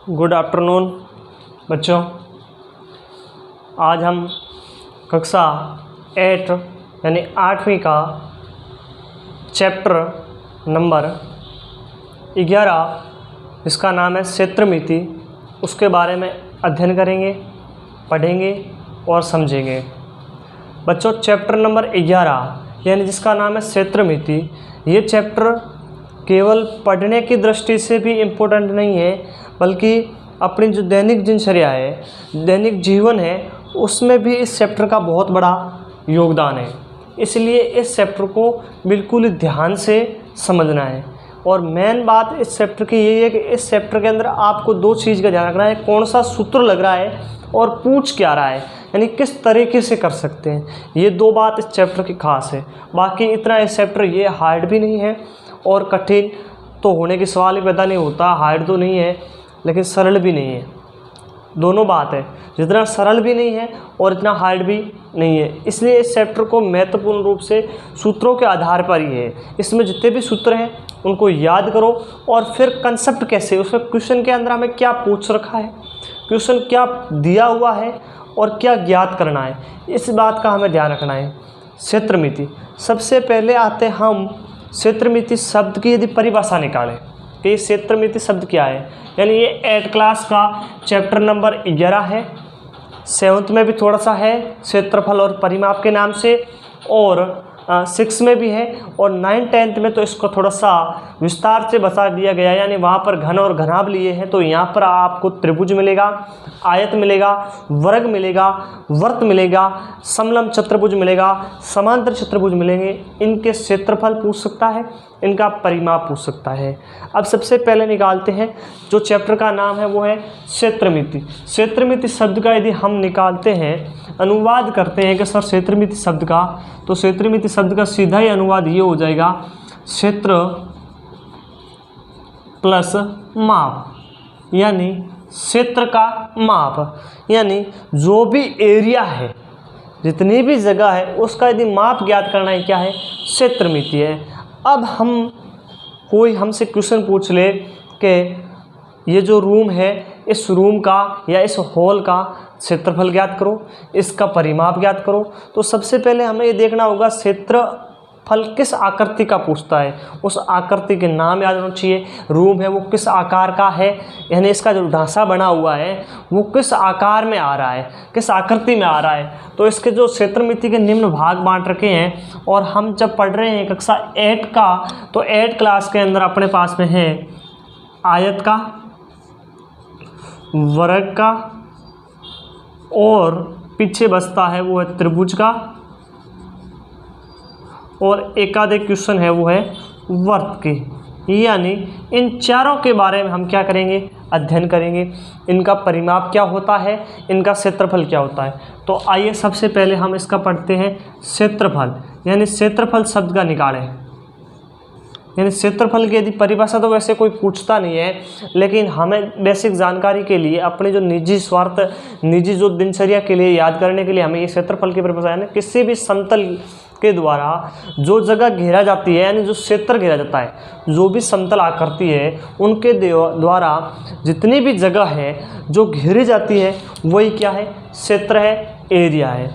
Good afternoon बच्चों। आज हम कक्षा 8 यानी 8वीं का चैप्टर नंबर 11 इसका नाम है क्षेत्रमिति, उसके बारे में अध्ययन करेंगे, पढ़ेंगे और समझेंगे। बच्चों, चैप्टर नंबर 11 यानी जिसका नाम है क्षेत्रमिति, ये चैप्टर केवल पढ़ने की दृष्टि से भी इम्पोर्टेंट नहीं है, बल्कि अपनी जो दैनिक दिनचर्या है, दैनिक जीवन है, उसमें भी इस चैप्टर का बहुत बड़ा योगदान है। इसलिए इस चैप्टर को बिल्कुल ध्यान से समझना है। और मेन बात इस चैप्टर की यही है कि इस चैप्टर के अंदर आपको दो चीज़ का ध्यान रखना है, कौन सा सूत्र लग रहा है और पूछ क्या रहा है, यानी किस तरीके से कर सकते हैं। ये दो बात इस चैप्टर की खास है। बाकी इतना इस चैप्टर ये हार्ड भी नहीं है और कठिन तो होने के सवाल ही पैदा नहीं होता। हार्ड तो नहीं है लेकिन सरल भी नहीं है, दोनों बात है। जितना सरल भी नहीं है और इतना हार्ड भी नहीं है। इसलिए इस चैप्टर को महत्वपूर्ण रूप से सूत्रों के आधार पर ही है। इसमें जितने भी सूत्र हैं उनको याद करो और फिर कंसेप्ट कैसे, उसमें क्वेश्चन के अंदर हमें क्या पूछ रखा है, क्वेश्चन क्या दिया हुआ है और क्या ज्ञात करना है, इस बात का हमें ध्यान रखना है। क्षेत्रमिति, सबसे पहले आते हम क्षेत्रमिति शब्द की यदि परिभाषा निकालें कि क्षेत्रमिति शब्द क्या है, यानी ये 8 क्लास का चैप्टर नंबर 11 है। 7th में भी थोड़ा सा है क्षेत्रफल और परिमाप के नाम से, और 6 में भी है, और 9th 10th में तो इसको थोड़ा सा विस्तार से बता दिया गया है। यानी वहाँ पर घन और घनाभ लिए हैं, तो यहाँ पर आपको त्रिभुज मिलेगा, आयत मिलेगा, वर्ग मिलेगा, वर्त मिलेगा, समलंब चतुर्भुज मिलेगा, समांतर चतुर्भुज मिलेंगे। इनके क्षेत्रफल पूछ सकता है, इनका परिमाप पूछ सकता है। अब सबसे पहले निकालते हैं, जो चैप्टर का नाम है वो है क्षेत्रमिति। क्षेत्रमिति शब्द का यदि हम निकालते हैं, अनुवाद करते हैं कि सर क्षेत्रमिति शब्द का, तो क्षेत्रमिति शब्द का सीधा ही अनुवाद ये हो जाएगा, क्षेत्र प्लस माप, यानी क्षेत्र का माप, यानी जो भी एरिया है, जितनी भी जगह है, उसका यदि माप ज्ञात करना है, क्या है, क्षेत्रमिति है। अब हम कोई हमसे क्वेश्चन पूछ ले कि ये जो रूम है, इस रूम का या इस हॉल का क्षेत्रफल ज्ञात करो, इसका परिमाप ज्ञात करो, तो सबसे पहले हमें ये देखना होगा क्षेत्रफल किस आकृति का पूछता है, उस आकृति के नाम याद होना चाहिए। रूम है वो किस आकार का है, यानी इसका जो ढांचा बना हुआ है वो किस आकार में आ रहा है, किस आकृति में आ रहा है। तो इसके जो क्षेत्रमिति के निम्न भाग बांट रखे हैं, और हम जब पढ़ रहे हैं कक्षा 8 का, तो 8 क्लास के अंदर अपने पास में है आयत का, वर्ग का, और पीछे बचता है वो है त्रिभुज का, और एकाधिक क्वेश्चन है वो है वर्त के। यानी इन चारों के बारे में हम क्या करेंगे, अध्ययन करेंगे। इनका परिमाप क्या होता है, इनका क्षेत्रफल क्या होता है। तो आइए सबसे पहले हम इसका पढ़ते हैं क्षेत्रफल, यानी क्षेत्रफल शब्द का निकालें। यानी क्षेत्रफल की यदि परिभाषा तो वैसे कोई पूछता नहीं है, लेकिन हमें बेसिक जानकारी के लिए, अपने जो निजी स्वार्थ, निजी जो दिनचर्या के लिए याद करने के लिए हमें ये क्षेत्रफल की परिभाषा है ना, किसी भी समतल के द्वारा जो जगह घेरा जाती है, यानी जो क्षेत्र घेरा जाता है, जो भी समतल आकृति है, उनके द्वारा जितनी भी जगह है जो घेरी जाती है, वही क्या है, क्षेत्र है, एरिया है।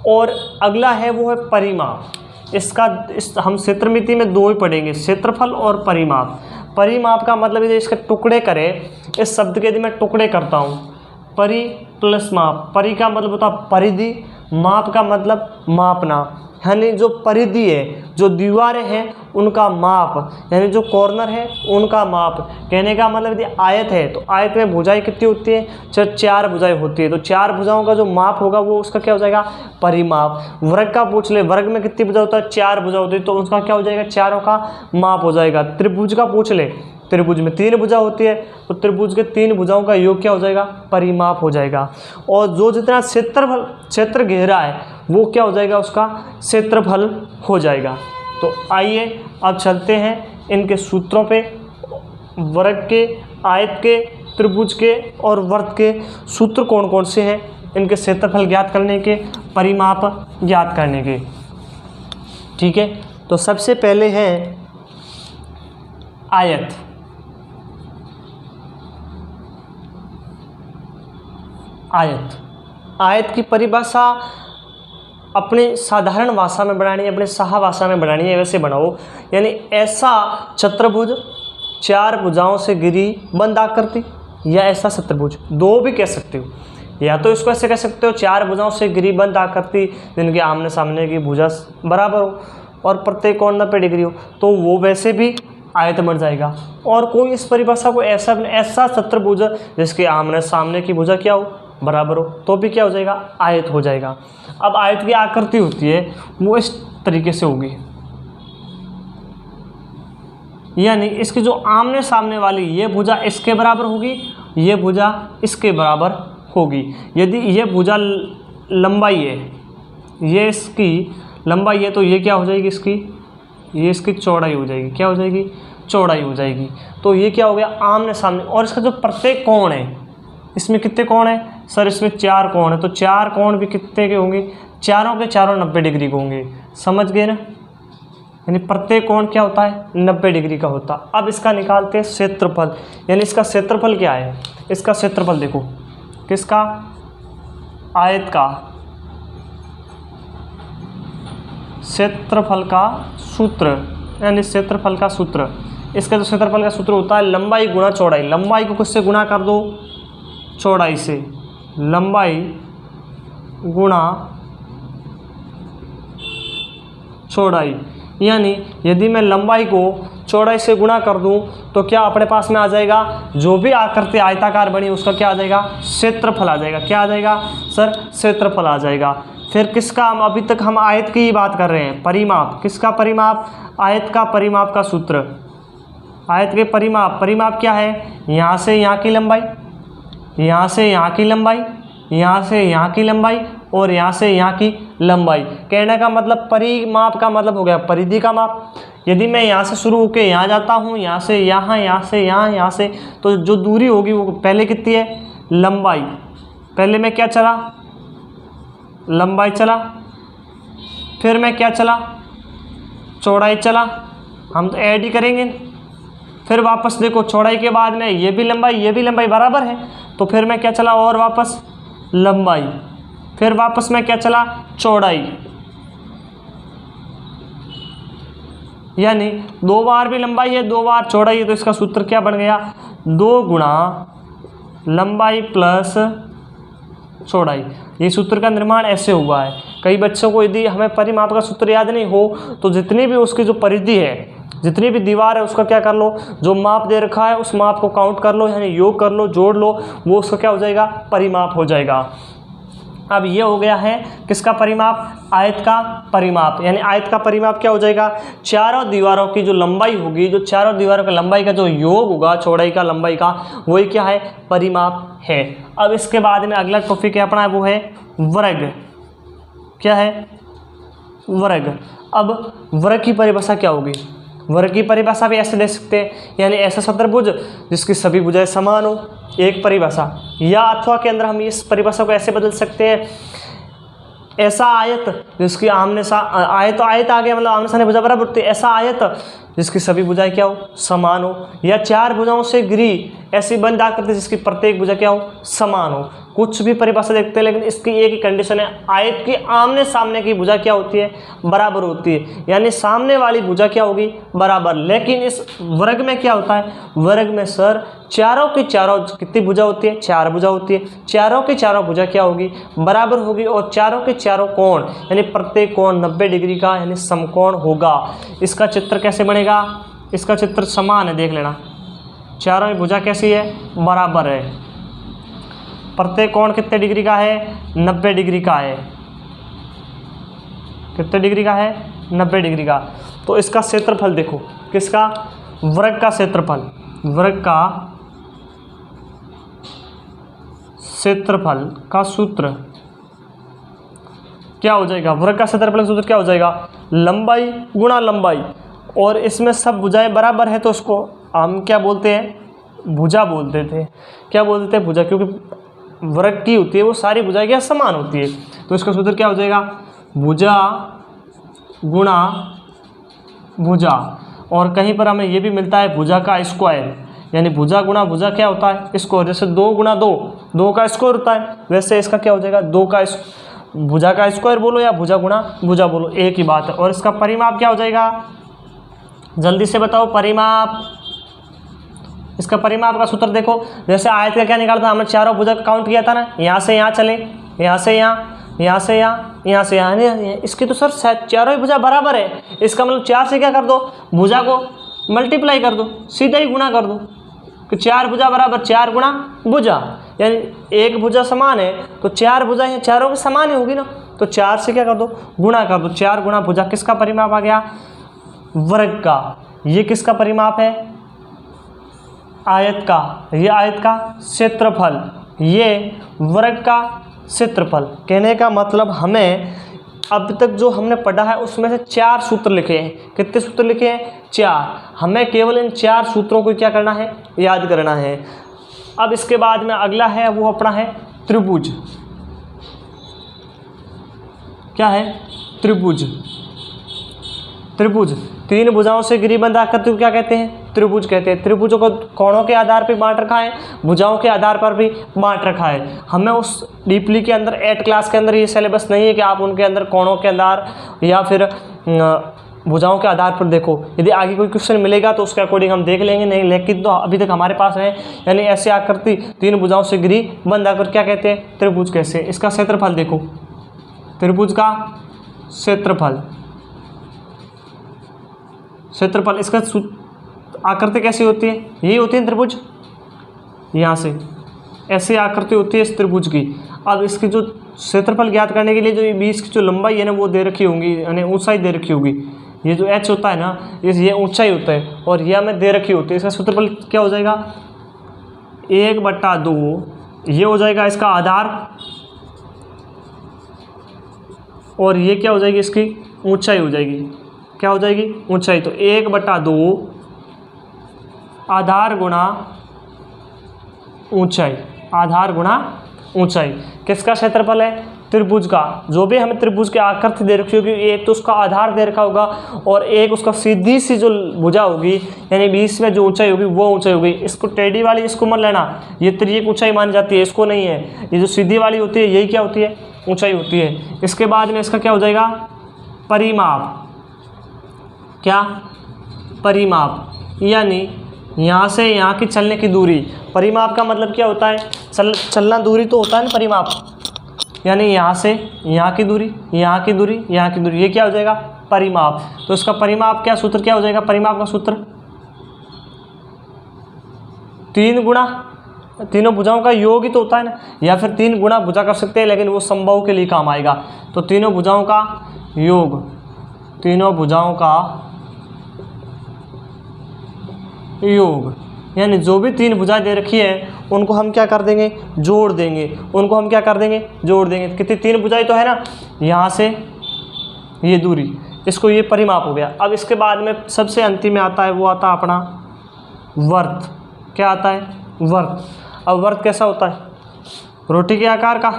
और अगला है वो है परिमाप। हम क्षेत्रमिति में दो ही पढ़ेंगे, क्षेत्रफल और परिमाप। परिमाप का मतलब यदि इसके टुकड़े करें, इस शब्द के यदि मैं टुकड़े करता हूँ, परि प्लस माप। परि का मतलब होता है परिधि, माप का मतलब मापना, यानी जो परिधि है, जो दीवारें हैं उनका माप, यानी जो कॉर्नर है उनका माप। कहने का मतलब यदि आयत है तो आयत में भुजाएं कितनी होती है, 4 भुजाएं होती है, तो 4 भुजाओं का जो माप होगा वो उसका क्या हो जाएगा, परिमाप। वर्ग का पूछ ले, वर्ग में कितनी भुजा होता है, 4 भुजा होती है, तो उसका क्या हो जाएगा, चारों का माप हो जाएगा। त्रिभुज का पूछ ले, त्रिभुज में 3 भुजा होती है, तो त्रिभुज के 3 भुजाओं का योग क्या हो जाएगा, परिमाप हो जाएगा। और जो जितना क्षेत्र घेरा है वो क्या हो जाएगा, उसका क्षेत्रफल हो जाएगा। तो आइए अब चलते हैं इनके सूत्रों पे। वर्ग के, आयत के, त्रिभुज के और वर्त के सूत्र कौन कौन से हैं, इनके क्षेत्रफल ज्ञात करने के, परिमाप ज्ञात करने के। ठीक है, तो सबसे पहले है आयत। आयत। आयत की परिभाषा अपने साधारण भाषा में बनानी है, अपने साहा भाषा में बनानी है, वैसे बनाओ। यानी ऐसा चतुर्भुज 4 भुजाओं से घिरी बंद आकृति, या ऐसा चतुर्भुज, दो भी कह सकते हो। या तो इसको ऐसे कह सकते हो 4 भुजाओं से घिरी बंद आकृति जिनके आमने सामने की भुजा बराबर हो और प्रत्येक कोण 90 डिग्री हो, तो वो वैसे भी आयत बन जाएगा। और कोई इस परिभाषा को ऐसा चतुर्भुज जिसके आमने सामने की भुजा क्या हो, बराबर हो, तो भी क्या हो जाएगा, आयत हो जाएगा। अब आयत की आकृति होती है वो इस तरीके से होगी, यानी इसकी जो आमने सामने वाली ये भुजा इसके बराबर होगी, ये भुजा इसके बराबर होगी। यदि ये भुजा लंबाई है, ये इसकी लंबाई है, तो ये क्या हो जाएगी, ये इसकी चौड़ाई हो जाएगी। क्या हो जाएगी, चौड़ाई हो जाएगी। तो ये क्या हो गया, आमने सामने। और इसका जो प्रत्येक कोण है, इसमें कितने कोण है सर, इसमें 4 कोण है, तो 4 कोण भी कितने के होंगे, चारों के चारों 90 डिग्री के होंगे। समझ गए ना, यानी प्रत्येक कोण क्या होता है, 90 डिग्री का होता। अब इसका निकालते हैं क्षेत्रफल, यानी इसका क्षेत्रफल क्या है। इसका क्षेत्रफल देखो, किसका, आयत का क्षेत्रफल का सूत्र, यानी क्षेत्रफल का सूत्र। इसका जो क्षेत्रफल का सूत्र होता है लंबाई गुणा चौड़ाई। लंबाई को किससे गुणा कर दो, चौड़ाई से। लंबाई गुणा चौड़ाई, यानी यदि मैं लंबाई को चौड़ाई से गुणा कर दूं तो क्या अपने पास में आ जाएगा, जो भी आकृति आयताकार बनी उसका क्या आ जाएगा, क्षेत्रफल आ जाएगा। क्या आ जाएगा सर, क्षेत्रफल आ जाएगा। फिर किसका, हम अभी तक हम आयत की ही बात कर रहे हैं, परिमाप। किसका परिमाप, आयत का परिमाप का सूत्र। आयत के परिमाप, परिमाप क्या है, यहाँ से यहाँ की लंबाई, यहाँ से यहाँ की लंबाई, यहाँ से यहाँ की लंबाई और यहाँ से यहाँ की लंबाई। कहने का मतलब परिमाप का मतलब हो गया परिधि का माप। यदि मैं यहाँ से शुरू होकर यहाँ जाता हूँ, यहाँ से यहाँ, यहाँ से यहाँ, यहाँ से, तो जो दूरी होगी वो पहले कितनी है, लंबाई। पहले मैं क्या चला, लंबाई चला, फिर मैं क्या चला, चौड़ाई चला। हम तो ऐड ही करेंगे। फिर वापस देखो, चौड़ाई के बाद में ये भी लंबाई बराबर है, तो फिर मैं क्या चला, और वापस लंबाई, फिर वापस मैं क्या चला, चौड़ाई। यानी 2 बार भी लंबाई है, 2 बार चौड़ाई है, तो इसका सूत्र क्या बन गया, 2 गुणा लंबाई प्लस चौड़ाई। ये सूत्र का निर्माण ऐसे हुआ है। कई बच्चों को यदि हमें परिमाप का सूत्र याद नहीं हो तो जितनी भी उसकी जो परिधि है, जितनी भी दीवार है, उसका क्या कर लो, जो माप दे रखा है उस माप को काउंट कर लो, यानी योग कर लो, जोड़ लो, वो उसका क्या हो जाएगा, परिमाप हो जाएगा। अब ये हो गया है किसका परिमाप, आयत का परिमाप। यानी आयत का परिमाप क्या हो जाएगा, चारों दीवारों की जो लंबाई होगी, जो चारों दीवारों की लंबाई का जो योग होगा, चौड़ाई का लंबाई का, वही क्या है, परिमाप है। अब इसके बाद में अगला टॉपिक है अपना, वो है वर्ग। क्या है, वर्ग। अब वर्ग की परिभाषा क्या होगी, वर्ग की परिभाषा भी ऐसे दे सकते हैं, यानी ऐसा चतुर्भुज जिसकी सभी भुजाएं समान हो, एक परिभाषा। या अथवा के अंदर हम इस परिभाषा को ऐसे बदल सकते हैं, ऐसा आयत जिसकी आयत आ गया, मतलब आमने सामने भुजा बराबर होती है। ऐसा आयत जिसकी सभी भुजाएं क्या हो, समान हो। या 4 भुजाओं से घिरी ऐसी बंद आकृति जिसकी प्रत्येक भुजा क्या हो, समान हो। कुछ भी परिभाषा देखते हैं, लेकिन इसकी एक ही कंडीशन है, आयत की आमने सामने की भुजा क्या होती है, बराबर होती है। यानी सामने वाली भुजा क्या होगी, बराबर। लेकिन इस वर्ग में क्या होता है, वर्ग में सर चारों की चारों कितनी भुजा होती है, 4 भुजा होती है। चारों की चारों भुजा क्या होगी, बराबर होगी। और चारों के चारों कोण, यानी प्रत्येक कोण 90 डिग्री का, यानी समकोण होगा। इसका चित्र कैसे बनेगा, इसका चित्र समान है, देख लेना। चारों की भुजा कैसी है, बराबर है। प्रत्येक कोण कितने डिग्री का है, 90 डिग्री का है। कितने डिग्री का है, 90 डिग्री का। तो इसका क्षेत्रफल देखो, किसका, वर्ग का क्षेत्रफल। वर्ग का क्षेत्रफल का सूत्र क्या हो जाएगा, वर्ग का क्षेत्रफल का सूत्र क्या हो जाएगा, लंबाई गुणा लंबाई। और इसमें सब भुजाएं बराबर है, तो उसको हम क्या बोलते हैं, भुजा बोलते थे। क्या बोलते थे, भुजा, क्योंकि वर्ग की होती है वो सारी भुजाएं क्या समान होती है। तो इसका सूत्र क्या हो जाएगा, भुजा गुणा भुजा। और कहीं पर हमें ये भी मिलता है भुजा का स्क्वायर, यानी भुजा गुणा भुजा क्या होता है, स्क्वायर। जैसे 2 गुणा 2, 2 का स्क्वायर होता है, वैसे इसका क्या हो जाएगा, 2 का भुजा का स्क्वायर बोलो या भुजा गुणा भुजा बोलो, एक ही बात है। और इसका परिमाप क्या हो जाएगा, जल्दी से बताओ परिमाप। इसका परिमाप का सूत्र देखो, जैसे आयत का क्या निकाला था हमने, चारों भुजा का काउंट किया था ना, यहाँ से यहाँ चले, यहाँ से यहाँ, यहाँ से यहाँ, यहाँ से यहाँ। इसकी तो सर चारों ही भुजा बराबर है, इसका मतलब 4 से क्या कर दो, भुजा को मल्टीप्लाई कर दो, सीधा ही गुणा कर दो कि 4 भुजा बराबर 4 गुणा भुजा, यानी एक भुजा समान है तो 4 भुजा है, चारों की समान ही होगी ना, तो 4 से क्या कर दो, गुणा कर दो। 4 गुणा भुजा किसका परिमाप आ गया, वर्ग का। ये किसका परिमाप है, आयत का। ये आयत का क्षेत्रफल, ये वर्ग का क्षेत्रफल। कहने का मतलब हमें अब तक जो हमने पढ़ा है उसमें से 4 सूत्र लिखे हैं। कितने सूत्र लिखे हैं, 4। हमें केवल इन 4 सूत्रों को क्या करना है, याद करना है। अब इसके बाद में अगला है वो अपना है त्रिभुज। क्या है, त्रिभुज। त्रिभुज 3 भुजाओं से घिरी बंद आकृति को क्या कहते हैं, त्रिभुज कहते हैं। त्रिभुजों को कोणों के आधार पर बांट रखा है, भुजाओं के आधार पर भी बांट रखा है। हमें उस डीपली के अंदर 8 क्लास के अंदर ये सिलेबस नहीं है कि आप उनके अंदर कोणों के आधार या फिर भुजाओं के आधार पर देखो। यदि आगे कोई क्वेश्चन मिलेगा तो उसके अकॉर्डिंग हम देख लेंगे, नहीं लेकिन तो अभी तक हमारे पास है। यानी ऐसे आकृति 3 भुजाओं से घिरी बंद आकृति क्या कहते हैं, त्रिभुज कैसे। इसका क्षेत्रफल देखो, त्रिभुज का क्षेत्रफल, क्षेत्रफल इसका आकृति कैसी होती है, यही होती है त्रिभुज। यहाँ से ऐसी आकृति होती है इस त्रिभुज की। अब इसकी जो क्षेत्रफल ज्ञात करने के लिए जो बीच की जो लंबाई है ना वो दे रखी होंगी, यानी ऊंचाई दे रखी होगी। ये जो h होता है ना, ये ऊंचाई होता है और यह हमें दे रखी होती है। इसका क्षेत्रफल क्या हो जाएगा, 1/2। ये हो जाएगा इसका आधार और ये क्या हो जाएगी, इसकी ऊंचाई हो जाएगी। क्या हो जाएगी, ऊंचाई। तो 1/2 आधार गुणा ऊंचाई, आधार गुणा ऊंचाई। किसका क्षेत्रफल है, त्रिभुज का। जो भी हमें त्रिभुज की आकृति दे रखी होगी, एक तो उसका आधार दे रखा होगा और एक उसका सीधी सी जो भुजा होगी, यानी बीच में जो ऊंचाई होगी वो ऊंचाई होगी। इसको टेढ़ी वाली इसको मत लेना, ये त्रिज्यक ऊंचाई मानी जाती है, इसको नहीं है। ये जो सीधी वाली होती है यही क्या होती है, ऊंचाई होती है। इसके बाद में इसका क्या हो जाएगा, परिमाप। क्या, परिमाप, यानी यहाँ से यहाँ की चलने की दूरी। परिमाप का मतलब क्या होता है, चलना दूरी तो होता है ना परिमाप, यानी यहाँ से यहाँ की दूरी, यहाँ की दूरी, यहाँ की दूरी, ये क्या हो जाएगा, परिमाप। तो इसका परिमाप क्या सूत्र क्या हो जाएगा, परिमाप का सूत्र 3 गुणा, तीनों भुजाओं का योग ही तो होता है ना, या फिर 3 गुणा भुजा कर सकते हैं, लेकिन वो संभव के लिए काम आएगा। तो तीनों भुजाओं का योग, तीनों भुजाओं का योग, यानी जो भी 3 भुजाएं दे रखी है उनको हम क्या कर देंगे, जोड़ देंगे। उनको हम क्या कर देंगे, जोड़ देंगे। कितनी 3 भुजाएं तो है ना, यहाँ से ये दूरी, इसको ये परिमाप हो गया। अब इसके बाद में सबसे अंतिम में आता है वो आता है अपना वर्त। क्या आता है, वर्त। अब वर्त कैसा होता है, रोटी के आकार का।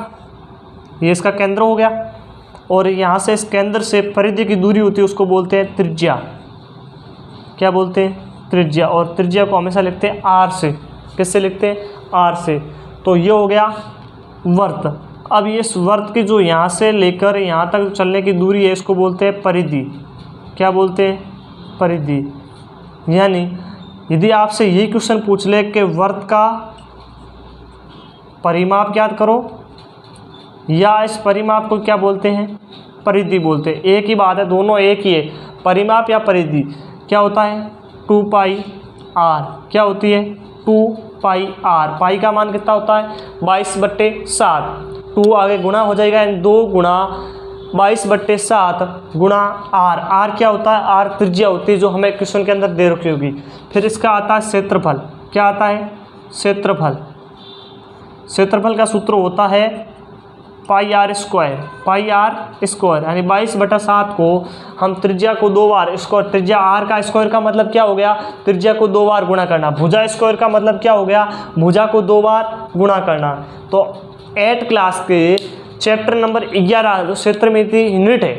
ये इसका केंद्र हो गया और यहाँ से इस केंद्र से परिधि की दूरी होती है उसको बोलते हैं त्रिज्या। क्या बोलते हैं, त्रिज्या। और त्रिज्या को हमेशा लिखते हैं आर से। किससे लिखते हैं, आर से। तो ये हो गया वर्त। अब ये इस वर्त की जो यहाँ से लेकर यहाँ तक चलने की दूरी है इसको बोलते हैं परिधि। क्या बोलते हैं, परिधि। यानी यदि आपसे यही क्वेश्चन पूछ ले कि वर्त का परिमाप ज्ञात करो, या इस परिमाप को क्या बोलते हैं, परिधि बोलते हैं। एक ही बात है, दोनों एक ही है, परिमाप या परिधि। क्या होता है, 2πr। क्या होती है, 2πr। पाई का मान कितना होता है, 22/7। 2 आगे गुणा हो जाएगा, 2 गुणा 22/7 गुणा r। r क्या होता है, r त्रिज्या होती है जो हमें क्वेश्चन के अंदर दे रखी होगी। फिर इसका आता है क्षेत्रफल। क्या आता है, क्षेत्रफल। क्षेत्रफल का सूत्र होता है πr स्क्वायर। πr स्क्वायर यानी 22/7 को हम त्रिज्या को 2 बार स्क्वायर, त्रिज्या r का स्क्वायर का मतलब क्या हो गया, त्रिज्या को 2 बार गुणा करना। भुजा स्क्वायर का मतलब क्या हो गया, भुजा को 2 बार गुणा करना। तो 8 क्लास के चैप्टर नंबर 11 जो क्षेत्रमिति यूनिट है,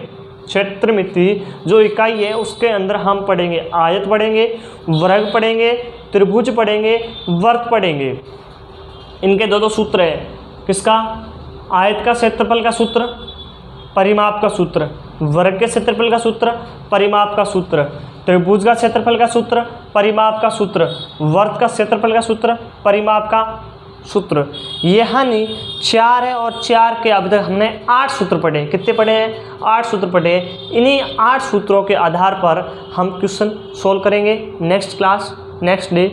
क्षेत्रमिति जो इकाई है उसके अंदर हम पढ़ेंगे आयत, पढ़ेंगे वर्ग, पढ़ेंगे त्रिभुज पढ़ेंगे, वर्ग पढ़ेंगे। इनके दो सूत्र है, किसका? आयत का क्षेत्रफल का सूत्र, परिमाप का सूत्र, वर्ग के क्षेत्रफल का सूत्र, परिमाप का सूत्र, त्रिभुज का क्षेत्रफल का सूत्र, परिमाप का सूत्र, वर्ग का क्षेत्रफल का सूत्र, परिमाप का सूत्र। यानी 4 है और 4 के अभी तक हमने 8 सूत्र पढ़े। कितने पढ़े हैं? 8 सूत्र पढ़े। इन्हीं 8 सूत्रों के आधार पर हम क्वेश्चन सोल्व करेंगे नेक्स्ट क्लास, नेक्स्ट डे।